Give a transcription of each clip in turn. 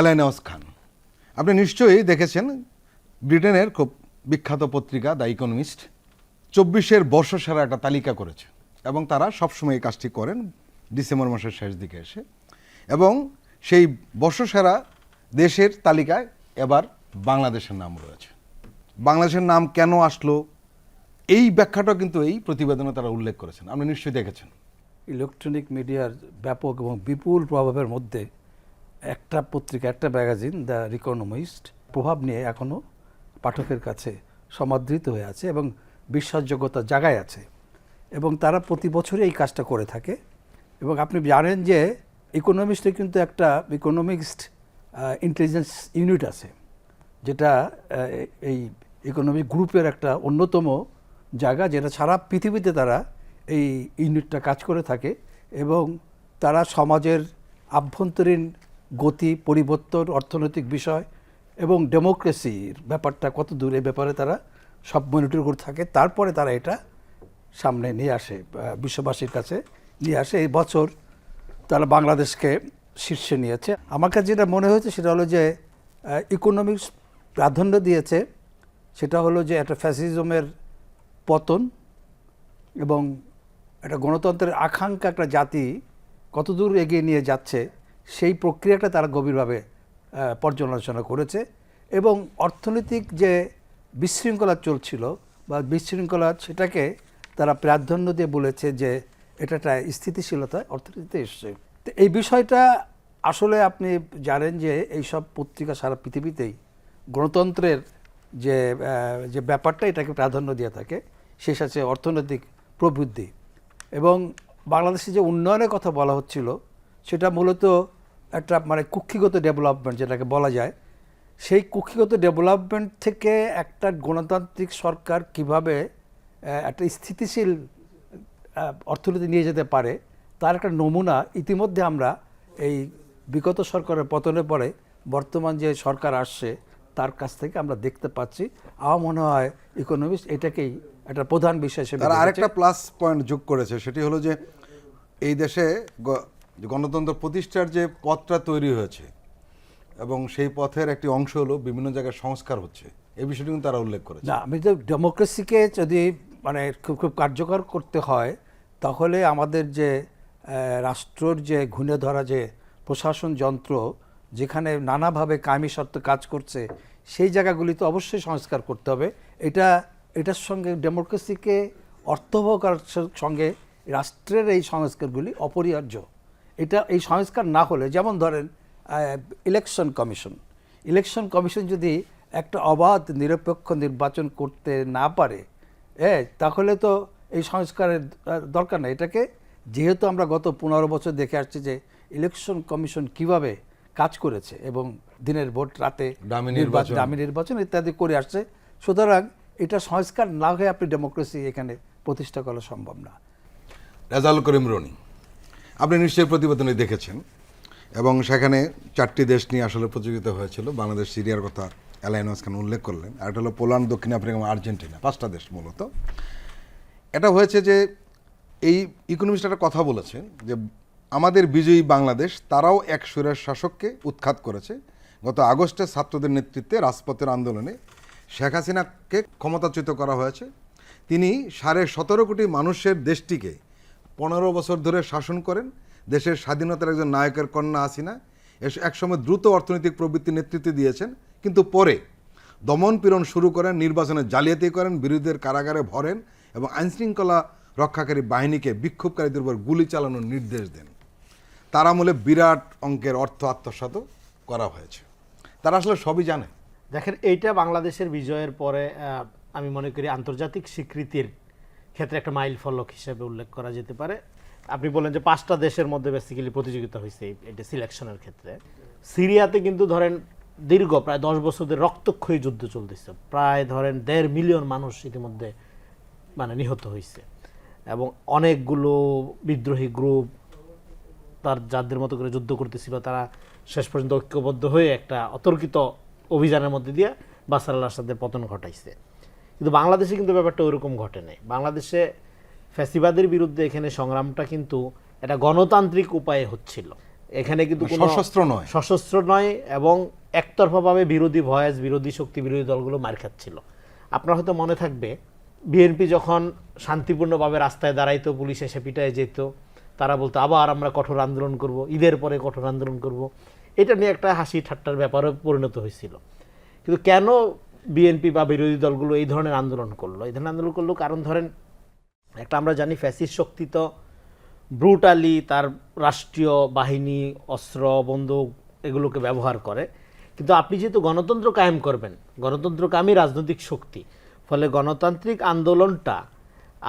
এলাইনাস খান। আপনি নিশ্চয়ই দেখেছেন ব্রিটেনের খুব বিখ্যাত পত্রিকা দ্য ইকোনমিস্ট 24-এর বর্ষসেরা একটা তালিকা করেছে, এবং তারা সবসময় এই কাজটি করেন ডিসেম্বর মাসের শেষ দিকে এসে। এবং সেই বর্ষসেরা দেশের তালিকায় এবার বাংলাদেশের নাম রয়েছে। বাংলাদেশের নাম কেন আসলো এই ব্যাখ্যাটাও কিন্তু এই প্রতিবেদনে তারা উল্লেখ করেছেন, আপনি নিশ্চয়ই দেখেছেন। ইলেকট্রনিক মিডিয়ার ব্যাপক এবং বিপুল প্রভাবের মধ্যে একটা পত্রিকা, একটা ম্যাগাজিন দ্য ইকোনমিস্ট প্রভাব নিয়ে এখনও পাঠকের কাছে সমাদৃত হয়ে আছে এবং বিশ্বাসযোগ্যতার জায়গায় আছে, এবং তারা প্রতি বছরই এই কাজটা করে থাকে। এবং আপনি জানেন যে ইকোনমিস্টে কিন্তু একটা ইকোনমিক্সড ইন্টেলিজেন্স ইউনিট আছে, যেটা এই ইকোনমিক গ্রুপের একটা অন্যতম জায়গা, যেটা সারা পৃথিবীতে তারা এই ইউনিটটা কাজ করে থাকে, এবং তারা সমাজের আভ্যন্তরীণ গতি পরিবর্তন, অর্থনৈতিক বিষয় এবং ডেমোক্রেসির ব্যাপারটা কত দূর এই ব্যাপারে তারা সব মনিটর করে থাকে। তারপরে তারা এটা সামনে নিয়ে আসে, বিশ্ববাসীর কাছে নিয়ে আসে। এই বছর তারা বাংলাদেশকে শীর্ষে নিয়েছে। আমার কাছে যেটা মনে হয়েছে সেটা হলো যে ইকোনমিক্স প্রাধান্য দিয়েছে সেটা হলো যে একটা ফ্যাসিজমের পতন এবং একটা গণতন্ত্রের আকাঙ্ক্ষা একটা জাতি কতদূর এগিয়ে নিয়ে যাচ্ছে সেই প্রক্রিয়াটা তারা গভীরভাবে পর্যালোচনা করেছে। এবং অর্থনৈতিক যে বিশৃঙ্খলা চলছিল বা বিশৃঙ্খলা, সেটাকে তারা প্রাধান্য দিয়ে বলেছে যে এটা একটা স্থিতিশীলতা অর্থনীতিতে এসছে। তো এই বিষয়টা আসলে আপনি জানেন যে এইসব পত্রিকা সারা পৃথিবীতেই গণতন্ত্রের যে ব্যাপারটা এটাকে প্রাধান্য দিয়ে থাকে, শেষ আছে অর্থনৈতিক প্রবৃদ্ধি। এবং বাংলাদেশে যে উন্নয়নের কথা বলা হচ্ছিল সেটা মূলত একটা মানে কুক্ষিগত ডেভেলপমেন্ট যেটাকে বলা যায়, সেই কুক্ষিগত ডেভেলপমেন্ট থেকে একটা গণতান্ত্রিক সরকার কিভাবে একটা স্থিতিশীল অর্থনীতি নিয়ে যেতে পারে তার একটা নমুনা ইতিমধ্যে আমরা এই বিগত সরকারের পতনের পরে বর্তমান যে সরকার আসছে তার কাছ থেকে আমরা দেখতে পাচ্ছি। আমার মনে হয় ইকোনমিস্ট এটাকেই একটা প্রধান বিষয় হিসেবে তারা আরেকটা প্লাস পয়েন্ট যোগ করেছে, সেটি হলো যে এই দেশে গণতন্ত্র প্রতিষ্ঠার যে পথটা তৈরি হয়েছে এবং সেই পথের একটি অংশ হলো বিভিন্ন জায়গায় সংস্কার হচ্ছে, এই বিষয়টি কিন্তু তারা উল্লেখ করেছে। না, আমি তো ডেমোক্রেসিকে যদি মানে খুব কার্যকর করতে হয় তাহলে আমাদের যে রাষ্ট্রর যে ঘুণে ধরা যে প্রশাসন যন্ত্র যেখানে নানাভাবে কায়েমি স্বার্থ কাজ করছে সেই জায়গাগুলি তো অবশ্যই সংস্কার করতে হবে। এটার সঙ্গে ডেমোক্রেসিকে অর্থবহ করার সঙ্গে রাষ্ট্রের এই সংস্কারগুলি অপরিহার্য। এই সংস্কার না হলে, যেমন ধরেন ইলেকশন কমিশন যদি একটা অবাধ নিরপেক্ষ নির্বাচন করতে না পারে তাহলে তো এই সংস্কারের দরকার নেই। এটাকে যেহেতু আমরা গত 15 বছর দেখে আসছি যে ইলেকশন কমিশন কিভাবে কাজ করেছে এবং দিনের ভোট রাতে দামি নির্বাচন ইত্যাদি করে আসছে, সুতরাং এটা সংস্কার না হয়ে আপনি ডেমোক্রেসি এখানে প্রতিষ্ঠা করা সম্ভব না। রেজাউল করিম রনি, আপনি নিশ্চয়ই প্রতিবেদনে দেখেছেন, এবং সেখানে 4টি দেশ নিয়ে আসলে প্রতিযোগিতা হয়েছিল। বাংলাদেশ, সিরিয়ার কথা এলাইনাস খান উল্লেখ করলেন, আর এটা হলো পোল্যান্ড, দক্ষিণ আফ্রিকা এবং আর্জেন্টিনা, 5টা দেশ মূলত। এটা হয়েছে যে এই ইকোনমিস্ট একটা কথা বলেছেন যে আমাদের বিজয়ী বাংলাদেশ তারাও এক সুরের শাসককে উৎখাত করেছে। গত আগস্টে ছাত্রদের নেতৃত্বে রাজপথের আন্দোলনে শেখ হাসিনাকে ক্ষমতাচ্যুত করা হয়েছে। তিনি 17.5 কোটি মানুষের দেশটিকে 15 বছর ধরে শাসন করেন। দেশের স্বাধীনতার একজন নায়কের কন্যা হাসিনা একসময় দ্রুত অর্থনৈতিক প্রবৃত্তির নেতৃত্ব দিয়েছেন, কিন্তু পরে দমন পীড়ন শুরু করেন, নির্বাচনে জালিয়াতি করেন, বিরোধীদের কারাগারে ভরেন এবং আইনশৃঙ্খলা রক্ষাকারী বাহিনীকে বিক্ষোভকারীদের উপর গুলি চালানোর নির্দেশ দেন। তার আমলে বিরাট অঙ্কের অর্থ আত্মসাৎ করা হয়েছে। তারা আসলে সবই জানে। দেখেন, এইটা বাংলাদেশের বিজয়ের পরে আমি মনে করি আন্তর্জাতিক স্বীকৃতির ক্ষেত্রে একটা মাইল ফলক হিসেবে উল্লেখ করা যেতে পারে। আপনি বলেন যে 5টা দেশের মধ্যে বেসিক্যালি প্রতিযোগিতা হয়েছে এটা সিলেকশনের ক্ষেত্রে। সিরিয়াতে কিন্তু ধরেন দীর্ঘ প্রায় 10 বছরের রক্তক্ষয়ী যুদ্ধ চলতেছে, প্রায় ধরেন 1.5 মিলিয়ন মানুষ ইতিমধ্যে মানে নিহত হয়েছে, এবং অনেকগুলো বিদ্রোহী গ্রুপ যাদের মতো করে যুদ্ধ করতেছিল তারা শেষ পর্যন্ত ঐক্যবদ্ধ হয়ে একটা অতর্কিত অভিযানের মধ্যে দিয়ে বাশার আল আসাদের পতন ঘটাইছে। কিন্তু বাংলাদেশে কিন্তু ব্যাপারটা ওইরকম ঘটে নাই। বাংলাদেশে ফ্যাসিবাদের বিরুদ্ধে এখানে সংগ্রামটা কিন্তু একটা গণতান্ত্রিক উপায়ে হচ্ছিল। এখানে কিন্তু কোনো সশস্ত্র নয়। সশস্ত্র নয় এবং একতরফাভাবে বিরোধী ভয়েস, বিরোধী শক্তি, বিরোধী দলগুলো মার খাচ্ছিল। আপনার হয়তো মনে থাকবে বিএনপি যখন শান্তিপূর্ণভাবে রাস্তায় দাঁড়াইতো, পুলিশ এসে পিটায় যেত, তারা বলতো আবার আমরা কঠোর আন্দোলন করব, ঈদের পরে কঠোর আন্দোলন করব। এটা নিয়ে একটা হাসি ঠাট্টার ব্যাপারে পরিণত হয়েছিল। কিন্তু কেন বিএনপি বা বিরোধী দলগুলো এই ধরনের আন্দোলন করলো? এই ধরনের আন্দোলন করলো কারণ ধরেন একটা আমরা জানি ফ্যাসিস্ট শক্তি তো ব্রুটালি তার রাষ্ট্রীয় বাহিনী, অস্ত্র, বন্দুক এগুলোকে ব্যবহার করে। কিন্তু আপনি যেহেতু গণতন্ত্র কায়েম করবেন, গণতন্ত্রকামী রাজনৈতিক শক্তি, ফলে গণতান্ত্রিক আন্দোলনটা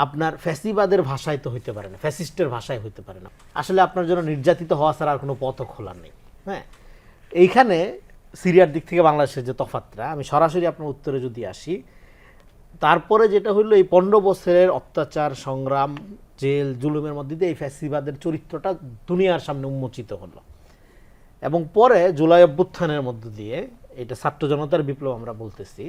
আপনার ফ্যাসিবাদের ভাষায় তো হইতে পারে না, ফ্যাসিস্টের ভাষায় হইতে পারে না। আসলে আপনার জন্য নির্যাতিত হওয়া ছাড়া আর কোনো পথও খোলা নেই। হ্যাঁ, এইখানে সিরিয়ার দিক থেকে বাংলাদেশের যে তফাৎটা, আমি সরাসরি আপনার উত্তরে যদি আসি, তারপরে যেটা হইলো এই 15 বছরের অত্যাচার, সংগ্রাম, জেল, জুলুমের মধ্যে দিয়ে এই ফ্যাসিবাদের চরিত্রটা দুনিয়ার সামনে উন্মোচিত হলো। এবং পরে জুলাই অভ্যুত্থানের মধ্য দিয়ে, এটা ছাত্র জনতার বিপ্লব আমরা বলতেছি,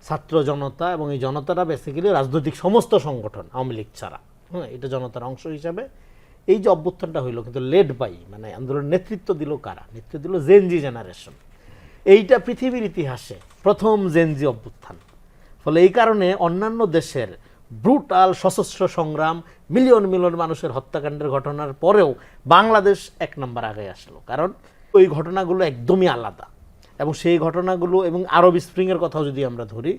ছাত্র জনতা এবং এই জনতারা বেসিক্যালি রাজনৈতিক সমস্ত সংগঠন, আওয়ামী লীগ ছাড়া, হ্যাঁ, এটা জনতার অংশ হিসাবে এই যে অভ্যুত্থানটা হইলো, কিন্তু লেড বাই, মানে আন্দোলনের নেতৃত্ব দিল কারা? নেতৃত্ব দিল জেনজি জেনারেশন। এইটা পৃথিবীর ইতিহাসে প্রথম জেনজি অভ্যুত্থান। ফলে এই কারণে অন্যান্য দেশের ব্রুটাল সশস্ত্র সংগ্রাম, মিলিয়ন মিলিয়ন মানুষের হত্যাকাণ্ডের ঘটনার পরেও বাংলাদেশ 1 নম্বর আগে আসলো, কারণ ওই ঘটনাগুলো একদমই আলাদা। এবং সেই ঘটনাগুলো, এবং আরব স্প্রিংয়ের কথাও যদি আমরা ধরি,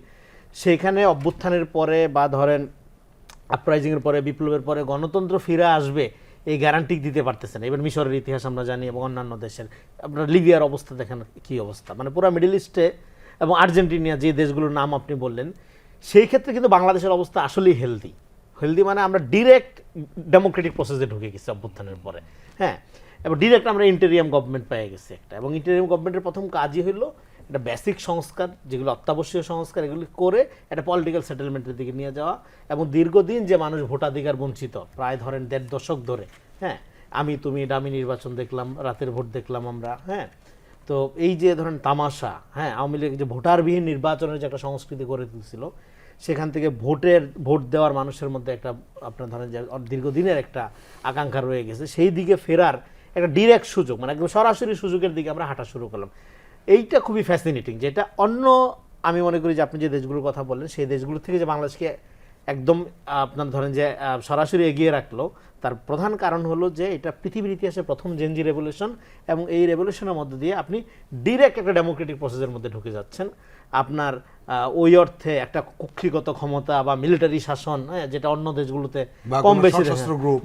সেইখানে অভ্যুত্থানের পরে বা ধরেন আপরাইজিংয়ের পরে, বিপ্লবের পরে গণতন্ত্র ফিরে আসবে এই গ্যারান্টি দিতে পারতেছে না। এবার মিশরের ইতিহাস আমরা জানি এবং অন্যান্য দেশের, আপনার লিবিয়ার অবস্থা দেখেন কি অবস্থা, মানে পুরো মিডল ইস্টে এবং আর্জেন্টিনা যে দেশগুলোর নাম আপনি বললেন, সেই ক্ষেত্রে কিন্তু বাংলাদেশের অবস্থা আসলেই হেলদি। মানে আমরা ডিরেক্ট ডেমোক্রেটিক প্রসেসে ঢুকে গেছি অভ্যুত্থানের পরে। হ্যাঁ, এবং ডিরেক্ট আমরা ইন্টেরিয়াম গভর্নমেন্ট পেয়ে গেছি একটা, এবং ইন্টেরিয়াম গভর্নমেন্টের প্রথম কাজই হলো একটা বেসিক সংস্কার, যেগুলো অত্যাবশ্যকীয় সংস্কার, এগুলি করে একটা পলিটিক্যাল সেটেলমেন্টের দিকে নিয়ে যাওয়া। এবং দীর্ঘদিন যে মানুষ ভোটাধিকার বঞ্চিত, প্রায় ধরেন 1.5 দশক ধরে, হ্যাঁ, আমি তুমি ডামি নির্বাচন দেখলাম, রাতের ভোট দেখলাম আমরা, হ্যাঁ, তো এই যে ধরেন তামাশা, হ্যাঁ, আওয়ামী লীগ যে ভোটারবিহীন নির্বাচনের যে একটা সংস্কৃতি গড়ে তুলছিল, সেখান থেকে ভোট দেওয়ার মানুষের মধ্যে একটা আপনার ধরেন যে দীর্ঘদিনের একটা আকাঙ্ক্ষা রয়ে গেছে, সেই দিকে ফেরার একটা ডিরেক্ট সুযোগ, মানে একদম সরাসরি সুযোগের দিকে আমরা হাঁটা শুরু করলাম। এইটা খুবই ফ্যাসিনেটিং, যেটা অন্য, আমি মনে করি যে আপনি যে দেশগুলোর কথা বললেন, সেই দেশগুলো থেকে যে বাংলাদেশকে একদম আপনার ধরেন যে সরাসরি এগিয়ে রাখলো, তার প্রধান কারণ হলো যে এটা পৃথিবীর ইতিহাসে প্রথম জেনজি রেভলিউশন, এবং এই রেভলিউশনের মধ্যে দিয়ে আপনি ডিরেক্ট একটা ডেমোক্রেটিক প্রসেসের মধ্যে ঢুকে যাচ্ছেন। আপনার ওই অর্থে একটা কক্ষিগত ক্ষমতা বা মিলিটারি শাসন, হ্যাঁ, যেটা অন্য দেশগুলোতে কম বেশি,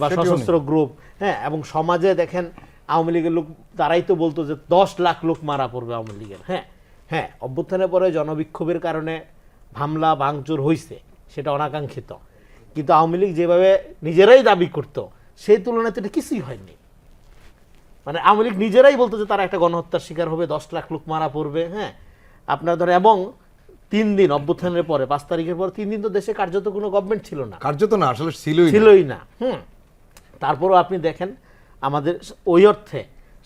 বা সশস্ত্র গ্রুপ, হ্যাঁ, এবং সমাজে দেখেন আওয়ামী লীগের লোক তারাই তো বলতো যে 10 লাখ লোক মারা পড়বে আওয়ামী লীগের। হ্যাঁ হ্যাঁ, অভ্যুত্থানের পরে জনবিক্ষোভের কারণে হামলা ভাঙচুর হয়েছে, সেটা অনাকাঙ্ক্ষিত, কিন্তু আওয়ামী লীগ যেভাবে নিজেরাই দাবি করতো, সেই তুলনায় তো এটা কিছুই হয়নি। মানে আওয়ামী লীগ নিজেরাই বলতো যে তারা একটা গণহত্যার শিকার হবে, 10 লাখ লোক মারা পড়বে। হ্যাঁ, আপনার ধরে, এবং 3 দিন অভ্যুত্থানের পরে, 5 তারিখের পর 3 দিন তো দেশে কার্যত কোনো গভর্নমেন্ট ছিল না, কার্যত না, আসলে ছিলই না। তারপরও আপনি দেখেন আমাদের ওই অর্থে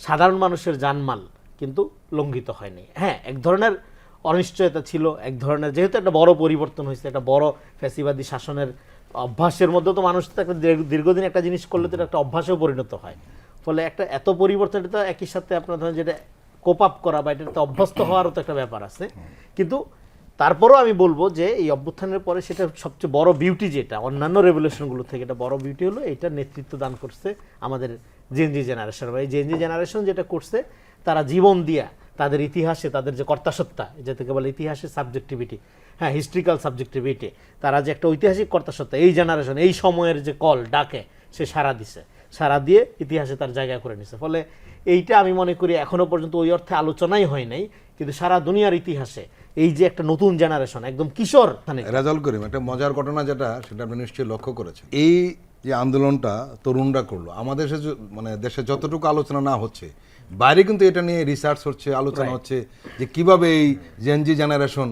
সাধারণ মানুষের জানমাল কিন্তু লঙ্ঘিত হয়নি। হ্যাঁ, এক ধরনের অনিশ্চয়তা ছিল, এক ধরনের, যেহেতু একটা বড় পরিবর্তন হয়েছে, একটা বড় ফ্যাসিবাদী শাসনের অভ্যাসের মধ্যে তো মানুষ তো একটা দীর্ঘদিন একটা জিনিস করলে তো একটা অভ্যাসেও পরিণত হয়। ফলে একটা এত পরিবর্তন, এটা তো একই সাথে আপনার ধরেন যেটা কোপ আপ করা বা এটা অভ্যস্ত হওয়ারও তো একটা ব্যাপার আছে। কিন্তু তারপরেও আমি বলবো যে এই অভ্যুত্থানের পরে সেটা সবচেয়ে বড় বিউটি, যেটা অন্যান্য রেভলিউশনগুলো থেকে এটা বড় বিউটি হলো, এটা নেতৃত্ব দান করছে আমাদের জেনজি জেনারেশন। এই জেনজি জেনারেশন যেটা করছে, তারা জীবন দিয়া তাদের ইতিহাসে, তাদের যে কর্তাসত্তা, যেটাকে বলে ইতিহাসের সাবজেক্টিভিটি, হ্যাঁ, হিস্ট্রিক্যাল সাবজেক্টিভিটি, তারা যে একটা ঐতিহাসিক কর্তাসত্তা, এই জেনারেশন এই সময়ের যে কল ডাকে সে সাড়া দিছে, সাড়া দিয়ে ইতিহাসে তার জায়গা করে নিছে। ফলে এইটা আমি মনে করি এখনো পর্যন্ত ওই অর্থে আলোচনাই হয় নাই, কিন্তু সারা দুনিয়ার ইতিহাসে এই যে একটা নতুন জেনারেশন, একদম কিশোর। রেজাউল করিম, একটা মজার ঘটনা যেটা, সেটা আপনি নিশ্চয়ই লক্ষ্য করেছেন, এই যে আন্দোলনটা তরুণরা করলো, আমাদের দেশে মানে দেশে যতটুকু আলোচনা না হচ্ছে, বাইরে কিন্তু এটা নিয়ে রিসার্চ হচ্ছে, আলোচনা হচ্ছে যে কিভাবে এই জেনজি জেনারেশন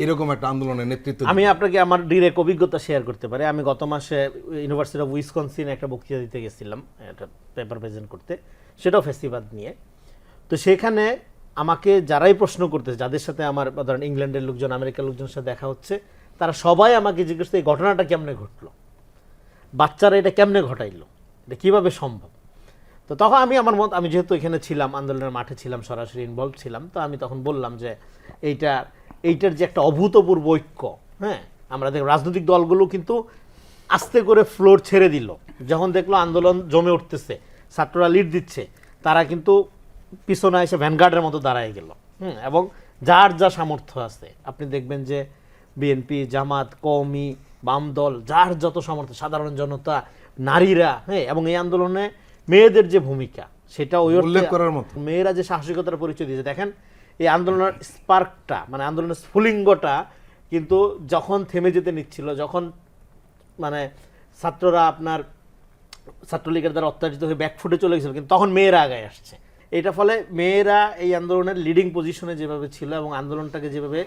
এরকম একটা আন্দোলনের নেতৃত্ব। আমি আপনাকে আমার ডিরেক্ট অভিজ্ঞতা শেয়ার করতে পারি। আমি গত মাসে ইউনিভার্সিটি অফ উইসকনসিন একটা বক্তৃতা দিতে গেছিলাম, একটা পেপার প্রেজেন্ট করতে, সেটাও ফ্যাসিবাদ নিয়ে। তো সেখানে আমাকে যারাই প্রশ্ন করতেছে, যাদের সাথে আমার ধরেন ইংল্যান্ডের লোকজন, আমেরিকার লোকজনের সাথে দেখা হচ্ছে, তারা সবাই আমাকে জিজ্ঞেস করছে এই ঘটনাটা কেমনে ঘটলো, বাচ্চারা এটা কেমনে ঘটাইলো, এটা কীভাবে সম্ভব। তো তখন আমি আমার মত, আমি যেহেতু এখানে ছিলাম, আন্দোলনের মাঠে ছিলাম, সরাসরি ইনভলভ ছিলাম, তো আমি তখন বললাম যে এইটার যে একটা অভূতপূর্ব ঐক্য, হ্যাঁ, আমরা দেখ রাজনৈতিক দলগুলো কিন্তু আস্তে করে ফ্লোর ছেড়ে দিল যখন দেখলো আন্দোলন জমে উঠতেছে, ছাত্ররা লিড দিচ্ছে, তারা কিন্তু পিছনে এসে ভ্যানগার্ডের মতো দাঁড়ায় গেল। এবং যার যা সামর্থ্য আছে, আপনি দেখবেন যে বিএনপি, জামাত, কওমি, বাম দল, যার যত সামর্থ্য, সাধারণ জনতা, নারীরা, হ্যাঁ, এবং এই আন্দোলনে মেয়েদের যে ভূমিকা, সেটা ওই অর্থে উল্লেখ করার মতো। মেয়েরা যে সাহসিকতার পরিচয় দিয়েছে, দেখেন এই আন্দোলনের স্পার্কটা, মানে আন্দোলনের স্ফুলিঙ্গটা কিন্তু যখন থেমে যেতে নিচ্ছিল, যখন মানে ছাত্ররা আপনার ছাত্রলীগের দ্বারা অত্যাচারিত হয়ে ব্যাকফুটে চলে গেছিল, কিন্তু তখন মেয়েরা আগায় আসছে। এটা ফলে মেয়েরা এই আন্দোলনের লিডিং পজিশনে যেভাবে ছিল এবং আন্দোলনটাকে যেভাবে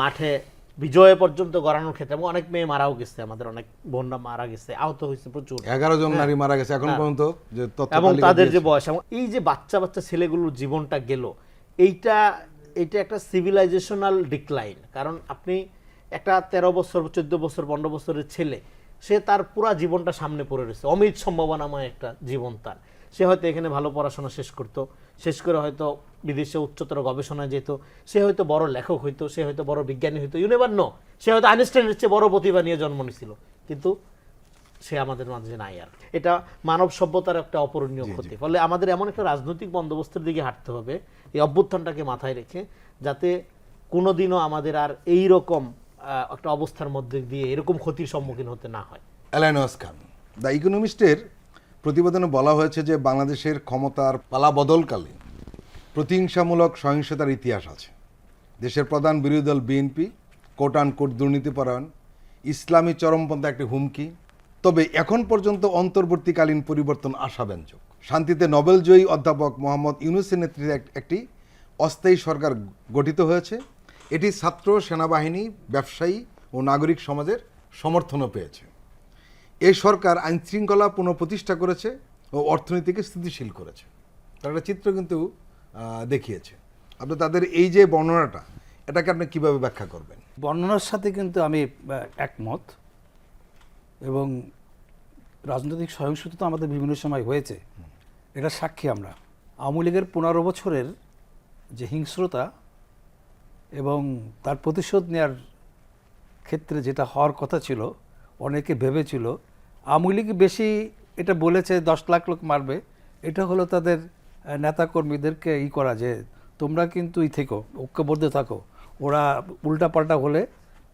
মাঠে বিজয় পর্যন্ত গড়ানোর ক্ষেত্রে, এবং অনেক মেয়ে মারাও গেছে, আমাদের অনেক বোনরা মারা গেছে, আহত হয়েছে প্রচুর, 11 জন নারী মারা গেছে এখন পর্যন্ত যে তথ্য এবং তালিকা তাদের যে দিয়েছে। বয়স, এবং এই যে বাচ্চা বাচ্চা ছেলেগুলোর জীবনটা গেল, এইটা একটা সিভিলাইজেশনাল ডিক্লাইন। কারণ আপনি একটা 13 বছর, 14 বছর, 15 বছরের ছেলে, সে তার পুরা জীবনটা সামনে পড়ে রয়েছে, অমিত সম্ভাবনাময় একটা জীবন তার। সে হয়তো এখানে ভালো পড়াশোনা শেষ করতো, শেষ করে হয়তো বিদেশে উচ্চতর গবেষণায় যেত, সে হয়তো বড় লেখক হইতো, সে হয়তো বড় বিজ্ঞানী হইতো, ইউ নেভার নো, সে হয়তো আইনস্টাইনের চেয়ে বড় প্রতিভা নিয়ে জন্ম নিয়েছিল, কিন্তু সে আমাদের মাঝে নাই আর। এটা মানব সভ্যতার একটা অপূরণীয় ক্ষতি। ফলে আমাদের এমন একটা রাজনৈতিক বন্দোবস্তের দিকে হাঁটতে হবে এই অভ্যুত্থানটাকে মাথায় রেখে, যাতে কোনোদিনও আমাদের আর এই রকম একটা অবস্থার মধ্যে দিয়ে এরকম ক্ষতির সম্মুখীন হতে না হয়। এলাইন ওয়াস খান, দ্য ইকোনমিস্টের প্রতিবেদনে বলা হয়েছে যে বাংলাদেশের ক্ষমতার পালা বদলকালে প্রতিহিংসামূলক সহিংসতার ইতিহাস আছে। দেশের প্রধান বিরোধী দল বিএনপি কোট আন কোট দুর্নীতিপরায়ণ, ইসলামী চরমপন্থা একটি হুমকি। তবে এখন পর্যন্ত অন্তর্বর্তীকালীন পরিবর্তন আশাব্যঞ্জক। শান্তিতে নোবেলজয়ী অধ্যাপক মোহাম্মদ ইউনূসের নেতৃত্বে একটি অস্থায়ী সরকার গঠিত হয়েছে। এটি ছাত্র, সেনাবাহিনী, ব্যবসায়ী ও নাগরিক সমাজের সমর্থনও পেয়েছে। এই সরকার আইনশৃঙ্খলা পুনঃপ্রতিষ্ঠা করেছে ও অর্থনীতিকে স্থিতিশীল করেছে। তার একটা চিত্র কিন্তু দেখিয়েছে। আপনি তাদের এই যে বর্ণনাটা, এটাকে আপনি কিভাবে ব্যাখ্যা করবেন? বর্ণনার সাথে কিন্তু আমি একমত। এবং রাজনৈতিক সহিংসতা তো আমাদের বিভিন্ন সময় হয়েছে, এটা সাক্ষী আমরা। আওয়ামী লীগের 15 বছরের যে হিংস্রতা এবং তার প্রতিশোধ নেওয়ার ক্ষেত্রে যেটা হওয়ার কথা ছিল, অনেকে ভেবেছিল আওয়ামী লীগ বেশি এটা বলেছে 10 লাখ লোক মারবে, এটা হলো তাদের নেতাকর্মীদেরকে করা যে তোমরা কিন্তু থেকো, ঐক্যবদ্ধ থাকো, ওরা উল্টাপাল্টা হলে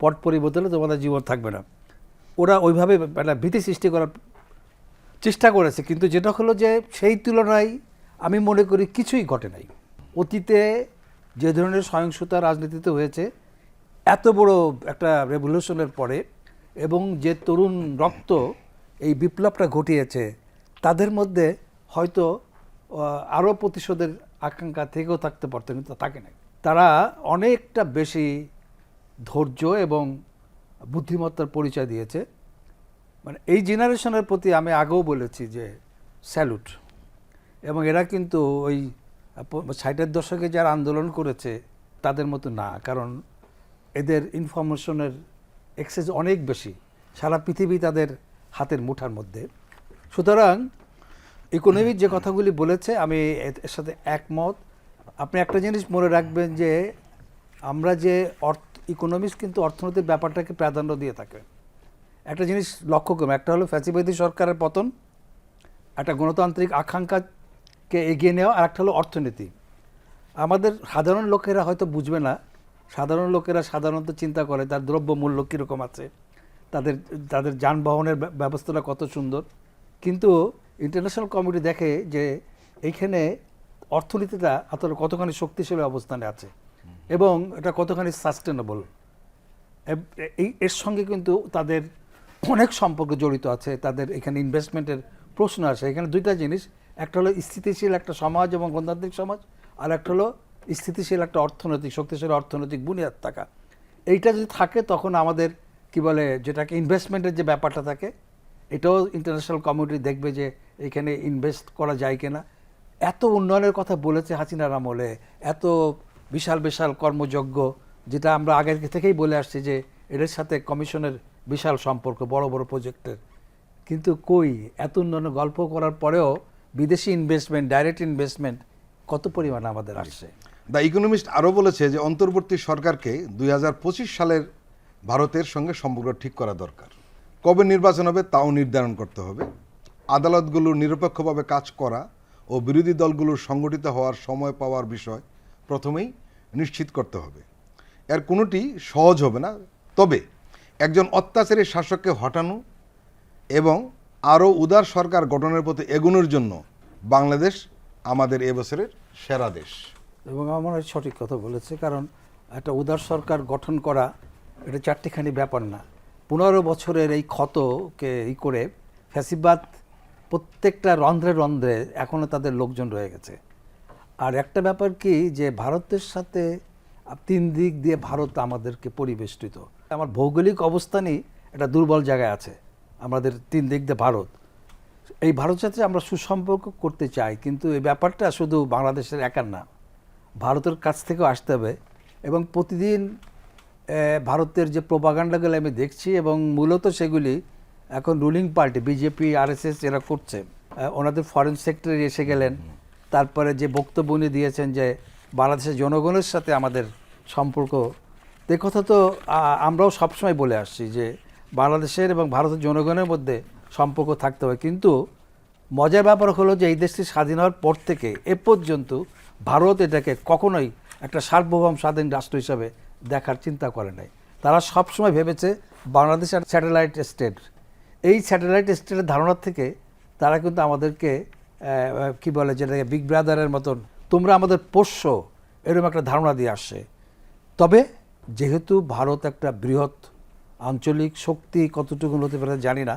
পট পরিবর্তনে তোমাদের জীবন থাকবে না। ওরা ওইভাবে একটা ভীতি সৃষ্টি করার চেষ্টা করেছে, কিন্তু যেটা হলো যে সেই তুলনায় আমি মনে করি কিছুই ঘটে নাই। অতীতে যে ধরনের সহিংসতা রাজনীতিতে হয়েছে, এত বড় একটা রেভলিউশনের পরে, এবং যে তরুণ রক্ত এই বিপ্লবটা ঘটিয়েছে, তাদের মধ্যে হয়তো আরও প্রতিশোধের আকাঙ্ক্ষা থেকেও থাকতে পারত, কিন্তু থাকে নাই। তারা অনেকটা বেশি ধৈর্য এবং বুদ্ধিমত্তার পরিচয় দিয়েছে। মানে এই জেনারেশনের প্রতি আমি আগেও বলেছি যে স্যালুট। এবং এরা কিন্তু ওই 60-এর দশকে যারা আন্দোলন করেছে তাদের মতো না, কারণ এদের ইনফরমেশনের অ্যাক্সেস অনেক বেশি, সারা পৃথিবী তাদের হাতের মুঠার মধ্যে। সুতরাং ইকোনমিক যে কথাগুলি বলেছে আমি এর সাথে একমত। আপনি একটা জিনিস মনে রাখবেন যে আমরা যে ইকোনমিক্স কিন্তু অর্থনৈতিক ব্যাপারটাকে প্রাধান্য দিয়ে থাকে। একটা জিনিস লক্ষ্য করুন, একটা হলো ফ্যাসিবাদী সরকারের পতন, একটা গণতান্ত্রিক আকাঙ্ক্ষাকে এগিয়ে নেওয়া, আর একটা হলো অর্থনীতি। আমাদের সাধারণ লোকেরা হয়তো বুঝবে না, সাধারণ লোকেরা সাধারণত চিন্তা করে তার দ্রব্য মূল্য কীরকম আছে, তাদের যানবাহনের ব্যবস্থাটা কত সুন্দর, কিন্তু ইন্টারন্যাশনাল কমিটি দেখে যে এইখানে অর্থনীতিটা আসলে কতখানি শক্তিশালী অবস্থানে আছে এবং এটা কতখানি সাস্টেনেবল। এর সঙ্গে কিন্তু তাদের অনেক সম্পর্ক জড়িত আছে, তাদের এখানে ইনভেস্টমেন্টের প্রশ্ন আসে। এখানে দুইটা জিনিস, একটা হলো স্থিতিশীল একটা সমাজ এবং গণতান্ত্রিক সমাজ, আর একটা হলো স্থিতিশীল একটা অর্থনৈতিক, শক্তিশালী অর্থনৈতিক বুনিয়াদ থাকা। এইটা যদি থাকে তখন আমাদের কি বলে, যেটাকে ইনভেস্টমেন্টের যে ব্যাপারটা থাকে, এটাও ইন্টারন্যাশনাল কমিউনিটি দেখবে যে এখানে ইনভেস্ট করা যায় কিনা। এত উন্নয়নের কথা বলেছে হাসিনার আমলে, এত বিশাল বিশাল কর্মযজ্ঞ, যেটা আমরা আগে থেকেই বলে আসছি যে এদের সাথে কমিশনের বিশাল সম্পর্ক, বড় বড় প্রজেক্টের। কিন্তু কই, এত উন্নয়নের গল্প করার পরেও বিদেশি ইনভেস্টমেন্ট, ডাইরেক্ট ইনভেস্টমেন্ট কত পরিমাণ আমাদের আসছে। দ্য ইকোনমিস্ট আরও বলেছে যে অন্তর্বর্তী সরকারকে 2025 সালের ভারতের সঙ্গে সম্পর্ক ঠিক করা দরকার। কবে নির্বাচন হবে তাও নির্ধারণ করতে হবে। আদালতগুলোর নিরপেক্ষভাবে কাজ করা ও বিরোধী দলগুলোর সংগঠিত হওয়ার সময় পাওয়ার বিষয় প্রথমেই নিশ্চিত করতে হবে। এর কোনোটি সহজ হবে না, তবে একজন অত্যাচারী শাসককে হটানো এবং আরও উদার সরকার গঠনের পথে এগোনোর জন্য বাংলাদেশ আমাদের এবছরের সেরা দেশ। এবং আমার মনে হয় সঠিক কথা বলেছে, কারণ একটা উদার সরকার গঠন করা এটা চারটিখানি ব্যাপার না। 15 বছরের এই ক্ষতকে করে ফ্যাসিবাদ প্রত্যেকটা রন্ধ্রে রন্ধ্রে এখনও তাদের লোকজন রয়ে গেছে। আর একটা ব্যাপার কি, যে ভারতের সাথে 3 দিক দিয়ে ভারত আমাদেরকে পরিবেষ্টিত। আমার ভৌগোলিক অবস্থানই একটা দুর্বল জায়গায় আছে, আমাদের 3 দিক দিয়ে ভারত। এই ভারতের সাথে আমরা সুসম্পর্ক করতে চাই, কিন্তু এই ব্যাপারটা শুধু বাংলাদেশের একার না, ভারতের কাছ থেকেও আসতে হবে। এবং প্রতিদিন ভারতের যে প্রোপাগান্ডাগুলো আমি দেখছি, এবং মূলত সেগুলি এখন রুলিং পার্টি বিজেপি, আরএসএস এরা করছে। ওনাদের ফরেন সেক্রেটারি এসে গেলেন, তারপরে যে বক্তব্য উনি দিয়েছেন যে বাংলাদেশের জনগণের সাথে আমাদের সম্পর্ক, এ কথা তো আমরাও সবসময় বলে আসছি যে বাংলাদেশের এবং ভারতের জনগণের মধ্যে সম্পর্ক থাকতে হবে। কিন্তু মজার ব্যাপার হলো যে এই দেশটি স্বাধীন হওয়ার পর থেকে এ পর্যন্ত ভারত এটাকে কখনোই একটা সার্বভৌম স্বাধীন রাষ্ট্র হিসাবে দেখার চিন্তা করে নাই। তারা সবসময় ভেবেছে বাংলাদেশ একটা স্যাটেলাইট স্টেট। এই স্যাটেলাইট স্টেটের ধারণা থেকে তারা কিন্তু আমাদেরকে কি বলে, যেটাকে বিগ ব্রাদারের মতন তোমরা আমাদের পোষ্য, এরকম একটা ধারণা দিয়ে আসছে। তবে যেহেতু ভারত একটা বৃহৎ আঞ্চলিক শক্তি, কতটুকু হতে পারে জানি না,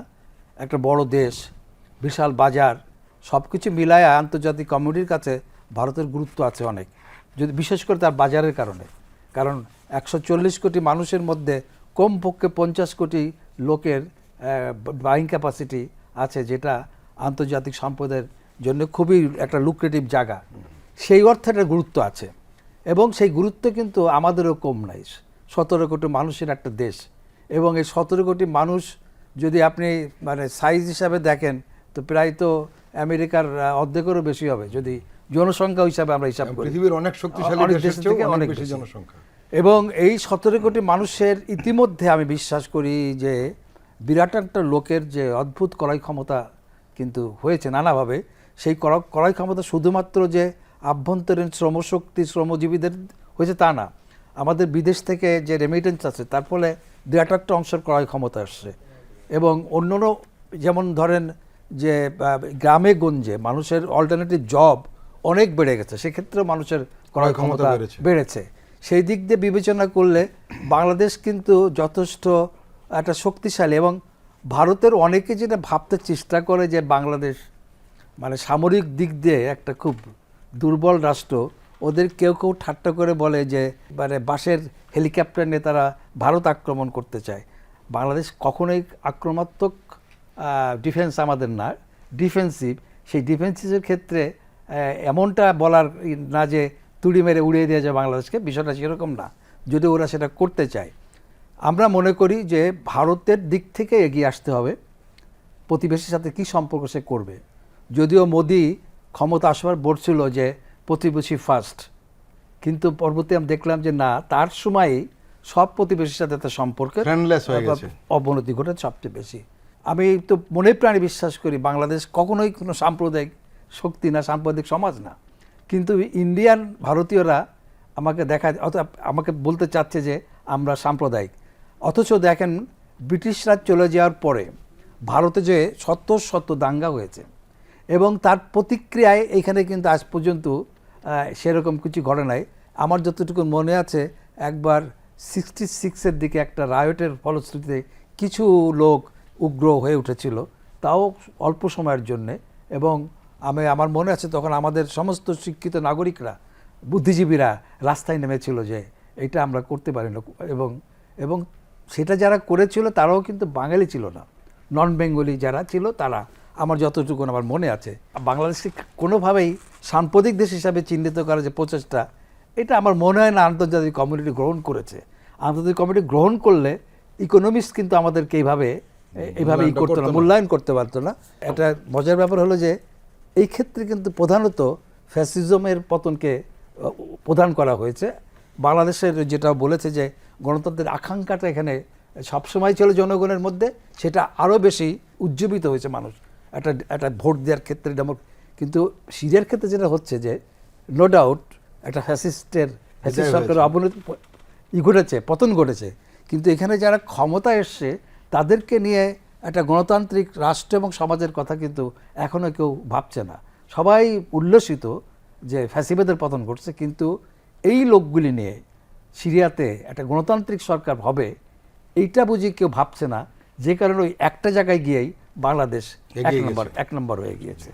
একটা বড় দেশ, বিশাল বাজার, সব কিছু মিলায় আন্তর্জাতিক কমিউনিটির কাছে ভারতের গুরুত্ব আছে অনেক, যদি বিশেষ করে তার বাজারের কারণে। কারণ 140 কোটি মানুষের মধ্যে কমপক্ষে 50 কোটি লোকের বাইং ক্যাপাসিটি আছে, যেটা আন্তর্জাতিক সম্পদের জন্য খুবই একটা লুক্রেটিভ জায়গা। সেই অর্থে একটা গুরুত্ব আছে, এবং সেই গুরুত্ব কিন্তু আমাদেরও কম নাই। 17 কোটি মানুষের একটা দেশ, এবং এই 17 কোটি মানুষ যদি আপনি মানে সাইজ হিসাবে দেখেন তো প্রায় তো আমেরিকার অর্ধেকেরও বেশি হবে যদি জনসংখ্যা হিসাবে আমরা হিসাব করি। পৃথিবীর অনেক শক্তিশালী অনেক দেশের দেশ চেয়েও থেকে অনেক অনেক বেশি বেশি। জনসংখ্যা। এবং এই 17 কোটি মানুষের ইতিমধ্যে আমি বিশ্বাস করি যে বিরাট একটা লোকের যে অদ্ভুত ক্রয় ক্ষমতা কিন্তু হয়েছে নানাভাবে। সেই ক্রয় ক্ষমতা শুধুমাত্র যে আভ্যন্তরীণ শ্রমশক্তি শ্রমজীবীদের হয়েছে তা না, আমাদের বিদেশ থেকে যে রেমিটেন্স আছে তার ফলে বিরাট একটা অংশের ক্রয় ক্ষমতা আসছে। এবং অন্যান্য যেমন ধরেন যে গ্রামে গঞ্জে মানুষের অল্টারনেটিভ জব অনেক বেড়ে গেছে, সেক্ষেত্রেও মানুষের ক্রয় ক্ষমতা বেড়েছে। সেই দিক দিয়ে বিবেচনা করলে বাংলাদেশ কিন্তু যথেষ্ট একটা শক্তিশালী। এবং ভারতের অনেকে যেটা ভাবতে চেষ্টা করে যে বাংলাদেশ মানে সামরিক দিক দিয়ে একটা খুব দুর্বল রাষ্ট্র, ওদের কেউ কেউ ঠাট্টা করে বলে যে মানে বাসের হেলিকপ্টার নিয়ে তারা ভারত আক্রমণ করতে চায়। বাংলাদেশ কখনোই আক্রমণাত্মক ডিফেন্স আমাদের না, ডিফেন্সিভ। সেই ডিফেন্সিভের ক্ষেত্রে এমনটা বলার না যে তুড়ি মেরে উড়িয়ে দেওয়া যায় বাংলাদেশকে, বিষয়টা সেরকম না, যদি ওরা সেটা করতে চায়। আমরা মনে করি যে ভারতের দিক থেকে এগিয়ে আসতে হবে, প্রতিবেশীর সাথে কী সম্পর্ক সে করবে। যদিও মোদি ক্ষমতা আসবার বলছিল যে প্রতিবেশী ফার্স্ট, কিন্তু পরবর্তী আমি দেখলাম যে না, তার সময়ই সব প্রতিবেশীর সাথে তার সম্পর্কের অবনতি ঘটেছে সবচেয়ে বেশি। আমি তো মনে প্রাণে বিশ্বাস করি বাংলাদেশ কখনোই কোনো সাম্প্রদায়িক শক্তি না, সাম্প্রদায়িক সমাজ না। কিন্তু ইন্ডিয়ান ভারতীয়রা আমাকে বলতে চাচ্ছে যে আমরা সাম্প্রদায়িক। অথচ দেখেন ব্রিটিশরা চলে যাওয়ার পরে ভারতে যে শত দাঙ্গা হয়েছে, এবং তার প্রতিক্রিয়ায় এখানে কিন্তু আজ পর্যন্ত সেরকম কিছু ঘটে নাই। আমার যতটুকু মনে আছে, একবার 66-এর দিকে একটা রায়টের ফলশ্রুতিতে কিছু লোক উগ্র হয়ে উঠেছিল, তাও অল্প সময়ের জন্যে। এবং আমার মনে আছে তখন আমাদের সমস্ত শিক্ষিত নাগরিকরা, বুদ্ধিজীবীরা রাস্তায় নেমেছিল যে এটা আমরা করতে পারি না। এবং সেটা যারা করেছিল তারাও কিন্তু বাঙালি ছিল না, নন বেঙ্গলি যারা ছিল তারা, আমার যতটুকু আমার মনে আছে। বাংলাদেশকে কোনোভাবেই সাম্প্রতিক দেশ হিসাবে চিহ্নিত করার যে প্রচেষ্টা, এটা আমার মনে হয় না আন্তর্জাতিক কমিউনিটি গ্রহণ করেছে। আন্তর্জাতিক কমিউনিটি গ্রহণ করলে ইকোনমিক্স কিন্তু আমাদেরকে এইভাবে ই করতো না, মূল্যায়ন করতে পারতো না। এটা মজার ব্যাপার হলো যে এই ক্ষেত্রে কিন্তু প্রধানত ফ্যাসিজমের পতনকে প্রদান করা হয়েছে। বাংলাদেশের যেটা বলেছে যে গণতন্ত্রের আকাঙ্ক্ষাটা এখানে সবসময় ছিল জনগণের মধ্যে, সেটা আরও বেশি উজ্জীবিত হয়েছে মানুষ একটা ভোট দেওয়ার ক্ষেত্রে। কিন্তু সিরিয়ার ক্ষেত্রে যেটা হচ্ছে যে নো ডাউট একটা ফ্যাসিস্ট সরকারের অবনতি ঘটেছে, পতন ঘটেছে, কিন্তু এখানে যারা ক্ষমতা এসছে তাদেরকে নিয়ে একটা গণতান্ত্রিক রাষ্ট্র এবং সমাজের কথা কিন্তু এখনও কেউ ভাবছে না। সবাই উল্লসিত যে ফ্যাসিবাদের পতন ঘটছে, কিন্তু এই লোকগুলি নিয়ে সিরিয়াতে একটা গণতান্ত্রিক সরকার হবে এইটা বুঝি কেউ ভাবছে না, যে কারণে ওই একটা জায়গায় গিয়েই বাংলাদেশ এগিয়ে গেছে। এক নম্বর হয়ে গিয়েছে।